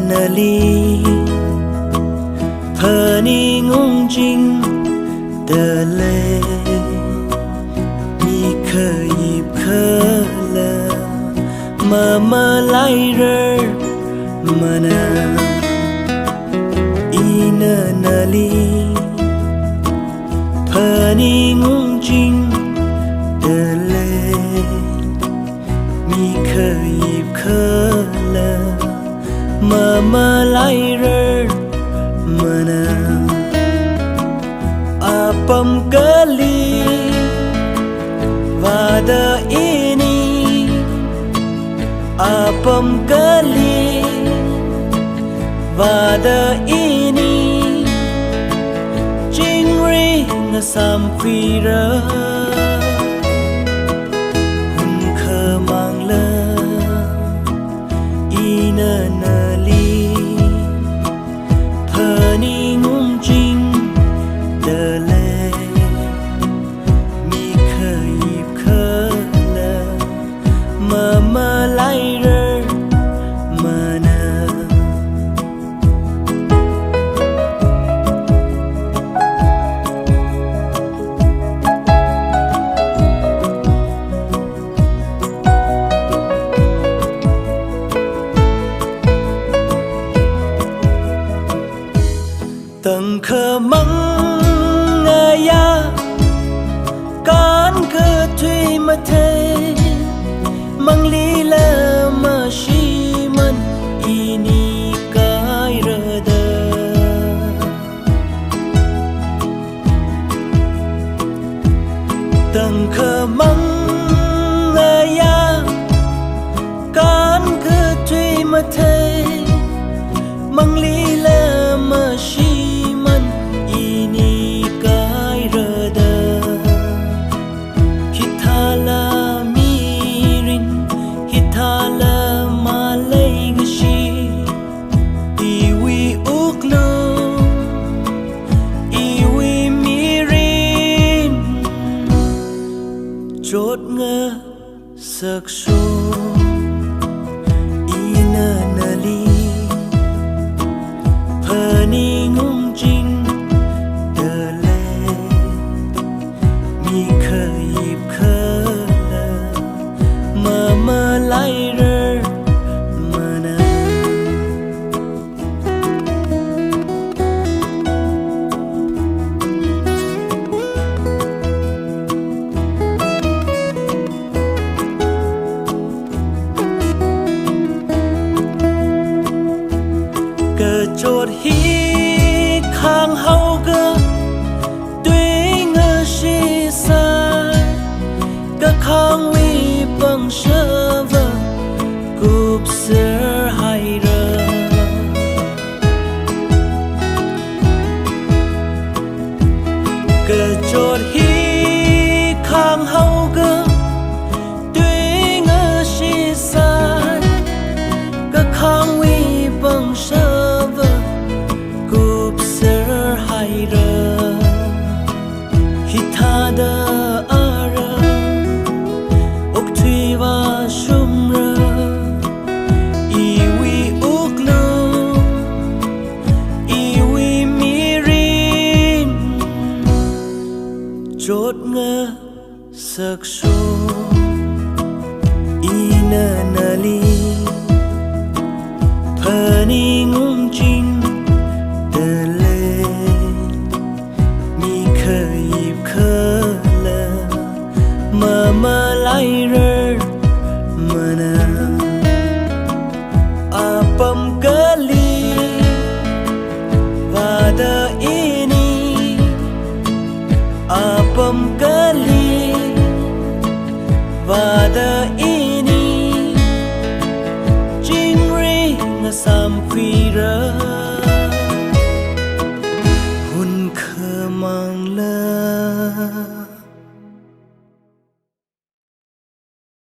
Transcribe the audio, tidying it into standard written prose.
nali phani ngung jing de le mi khờ yip khờ la ma lai rơ mana ina nali phani ngung jing de le mi khờ yip khờ la ma lai rơ mana apam kali vada ini apam kali vada ini jingri ngasam phira hun khờ mang lơ ina nali phani ngung jing de le mi khờ yip khờ la ma lai rơ mana tầng khờ măng ya can cơ thuy mà thế mang lý la mà shi man ini kai rada tầng khờ măng ya can cơ thuy mà thế mang lý la mà shi chốt ngơ sắc số ina nali phani ngung jing de le mi khờ yip khờ la ma lai rơ mana chốt hi khang hau cơ tuy ngơ shi sa các khang vi bằng sơ vơ cúp sơ hay rơ cơ chốt hi khang hau cơ tuy ngơ shi sa các khang vi bằng sơ hitada ara oktwiwa shumra iwi uklo iwi mirin chốt ngơ sắc số ina nali phani ngung jing de le mi khờ yip khờ la ma lai rơ mana apam kali vada ini apam kali vada ini